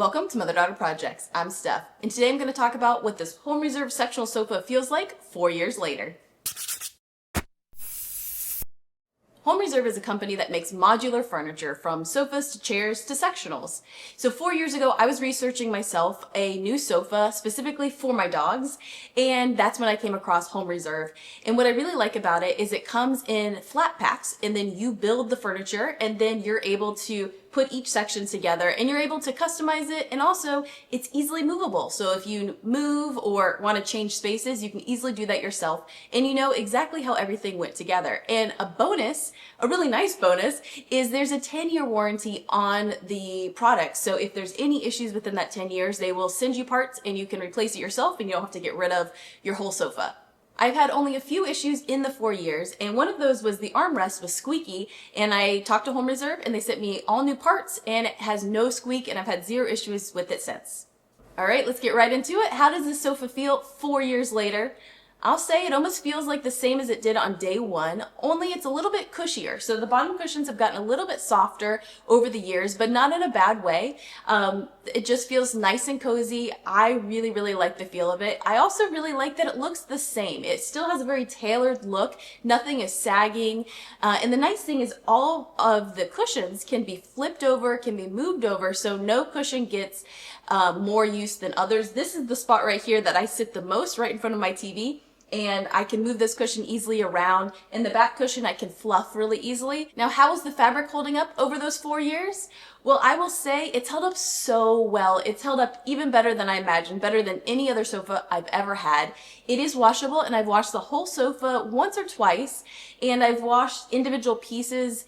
Welcome to Mother Daughter Projects. I'm Steph, and today I'm going to talk about what this home reserve sectional sofa feels like 4 years later. Home Reserve is a company that makes modular furniture from sofas to chairs to sectionals. So 4 years ago, I was researching myself a new sofa specifically for my dogs, and that's when I came across Home Reserve. And what I really like about it is it comes in flat packs, and then you build the furniture, and then you're able to put each section together and you're able to customize it, and also it's easily movable. So if you move or want to change spaces, you can easily do that yourself and you know exactly how everything went together. And a bonus, a really nice bonus, is there's a 10-year warranty on the product. So if there's any issues within that 10 years, they will send you parts and you can replace it yourself and you don't have to get rid of your whole sofa. I've had only a few issues in the 4 years, and one of those was the armrest was squeaky, and I talked to Home Reserve and they sent me all new parts and it has no squeak, and I've had zero issues with it since. All right, let's get right into it. How does this sofa feel 4 years later? I'll say it almost feels like the same as it did on day one, only it's a little bit cushier. So the bottom cushions have gotten a little bit softer over the years, but not in a bad way. It just feels nice and cozy. I really, really like the feel of it. I also really like that it looks the same. It still has a very tailored look. Nothing is sagging. And the nice thing is all of the cushions can be flipped over, can be moved over, so no cushion gets more use than others. This is the spot right here that I sit the most, right in front of my TV. And I can move this cushion easily around. And the back cushion I can fluff really easily. Now, how is the fabric holding up over those 4 years? Well, I will say it's held up so well. It's held up even better than I imagined, better than any other sofa I've ever had. It is washable, and I've washed the whole sofa once or twice, and I've washed individual pieces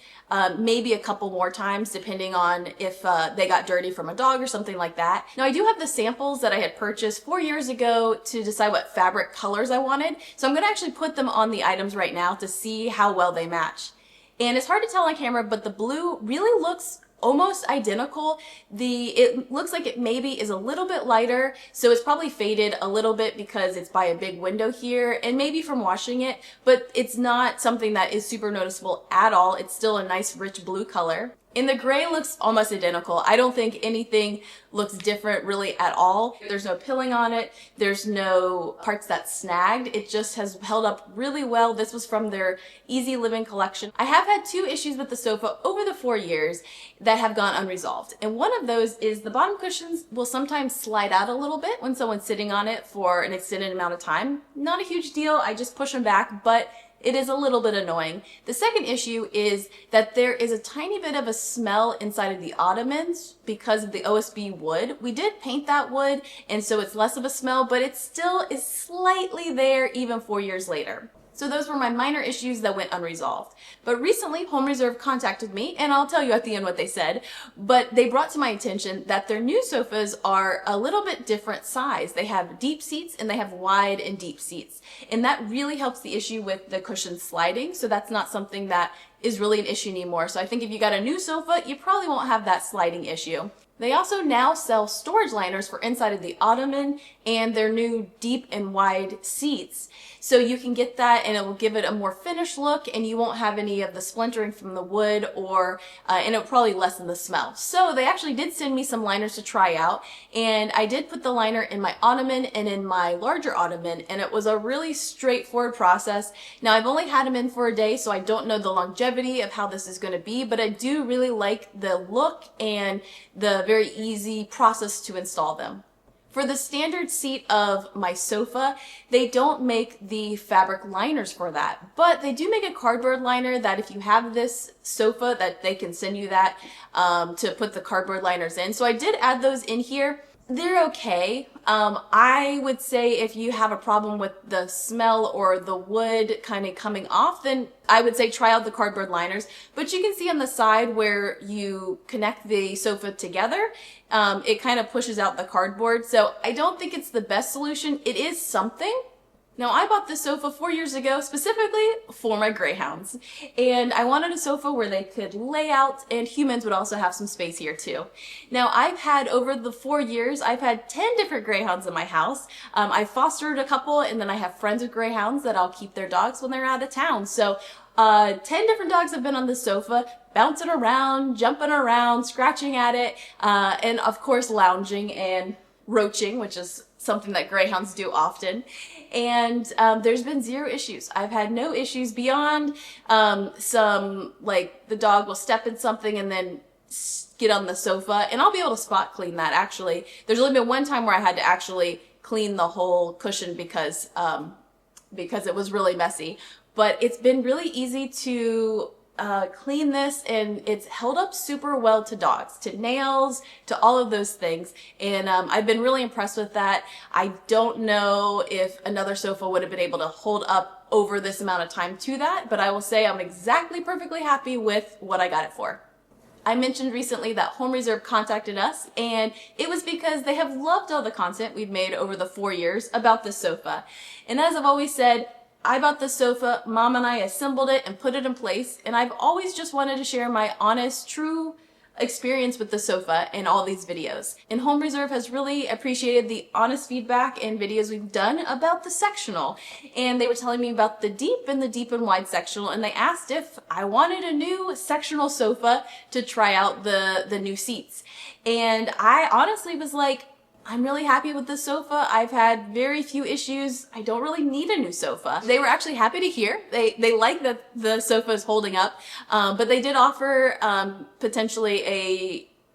maybe a couple more times, depending on if they got dirty from a dog or something like that. Now, I do have the samples that I had purchased 4 years ago to decide what fabric colors I wanted, so I'm going to actually put them on the items right now to see how well they match. And it's hard to tell on camera, but the blue really looks almost identical. It looks like it maybe is a little bit lighter, so it's probably faded a little bit because it's by a big window here and maybe from washing it, but it's not something that is super noticeable at all. It's still a nice rich blue color. And the gray looks almost identical. I don't think anything looks different really at all. There's no pilling on it. There's no parts that snagged. It just has held up really well. This was from their Easy Living collection. I have had 2 issues with the sofa over the 4 years that have gone unresolved. And one of those is the bottom cushions will sometimes slide out a little bit when someone's sitting on it for an extended amount of time. Not a huge deal. I just push them back, but it is a little bit annoying. The second issue is that there is a tiny bit of a smell inside of the ottomans because of the OSB wood. We did paint that wood, and so it's less of a smell, but it still is slightly there even 4 years later. So those were my minor issues that went unresolved. But recently, Home Reserve contacted me, and I'll tell you at the end what they said, but they brought to my attention that their new sofas are a little bit different size. They have deep seats and they have wide and deep seats. And that really helps the issue with the cushion sliding, so that's not something that is really an issue anymore. So I think if you got a new sofa, you probably won't have that sliding issue. They also now sell storage liners for inside of the ottoman and their new deep and wide seats. So you can get that and it will give it a more finished look, and you won't have any of the splintering from the wood, and it'll probably lessen the smell. So they actually did send me some liners to try out, and I did put the liner in my ottoman and in my larger ottoman, and it was a really straightforward process. Now, I've only had them in for a day, so I don't know the longevity of how this is going to be, but I do really like the look and the very easy process to install them. For the standard seat of my sofa, they don't make the fabric liners for that, but they do make a cardboard liner that if you have this sofa that they can send you that to put the cardboard liners in. So I did add those in here. They're okay. I would say if you have a problem with the smell or the wood kind of coming off, then I would say try out the cardboard liners. But you can see on the side where you connect the sofa together, it kind of pushes out the cardboard. So I don't think it's the best solution. It is something. Now, I bought this sofa 4 years ago specifically for my greyhounds, and I wanted a sofa where they could lay out and humans would also have some space here too. Now, I've had over the 4 years, I've had 10 different greyhounds in my house. I fostered a couple, and then I have friends with greyhounds that I'll keep their dogs when they're out of town. So 10 different dogs have been on the sofa, bouncing around, jumping around, scratching at it, and of course lounging and roaching, which is something that greyhounds do often. And there's been zero issues. I've had no issues beyond some, like, the dog will step in something and then get on the sofa, and I'll be able to spot clean that. Actually, there's only been one time where I had to actually clean the whole cushion because it was really messy, but it's been really easy to clean this, and it's held up super well to dogs, to nails, to all of those things. And I've been really impressed with that. I don't know if another sofa would have been able to hold up over this amount of time to that, but I will say I'm exactly perfectly happy with what I got it for. I mentioned recently that Home Reserve contacted us, and it was because they have loved all the content we've made over the 4 years about this sofa. And as I've always said, I bought this sofa, Mom and I assembled it and put it in place, and I've always just wanted to share my honest, true experience with the sofa in all these videos. And Home Reserve has really appreciated the honest feedback and videos we've done about the sectional. And they were telling me about the deep and wide sectional, and they asked if I wanted a new sectional sofa to try out the new seats. And I honestly was like, I'm really happy with this sofa. I've had very few issues. I don't really need a new sofa. They were actually happy to hear. They like that the sofa is holding up, but they did offer potentially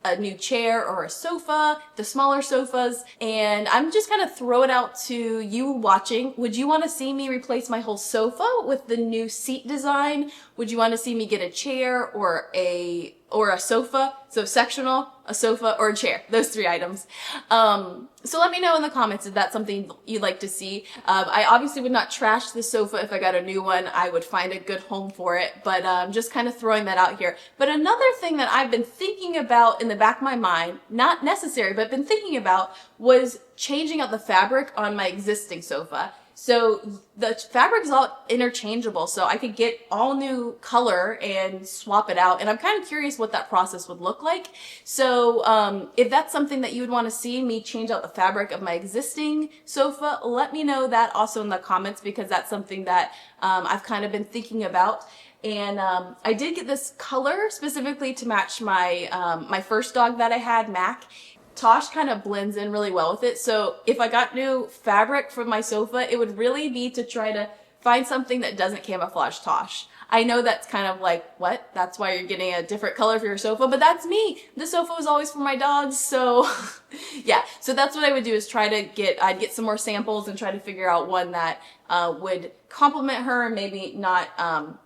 a new chair or a sofa, the smaller sofas. And I'm just gonna throw it out to you watching. Would you want to see me replace my whole sofa with the new seat design? Would you want to see me get a chair or a sofa? So sectional, a sofa, or a chair. Those 3 items. So let me know in the comments if that's something you'd like to see. I obviously would not trash the sofa if I got a new one. I would find a good home for it, but just kind of throwing that out here. But another thing that I've been thinking about in the back of my mind, not necessary, but been thinking about, was changing out the fabric on my existing sofa. So the fabric is all interchangeable, so I could get all new color and swap it out. And I'm kind of curious what that process would look like. So if that's something that you would want to see me change out the fabric of my existing sofa, let me know that also in the comments, because that's something that I've kind of been thinking about. And I did get this color specifically to match my my first dog that I had, Mac. Tosh kind of blends in really well with it. So if I got new fabric for my sofa, it would really be to try to find something that doesn't camouflage Tosh. I know that's kind of like, what? That's why you're getting a different color for your sofa, but that's me. The sofa was always for my dogs, so yeah. So that's what I would do, is try to I'd get some more samples and try to figure out one that would complement her and maybe not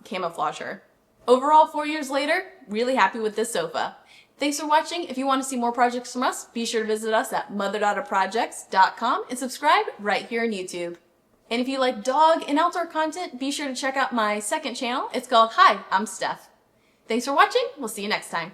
camouflage her. Overall, 4 years later, really happy with this sofa. Thanks for watching. If you want to see more projects from us, be sure to visit us at motherdaughterprojects.com and subscribe right here on YouTube. And if you like dog and outdoor content, be sure to check out my second channel. It's called Hi, I'm Steph. Thanks for watching. We'll see you next time.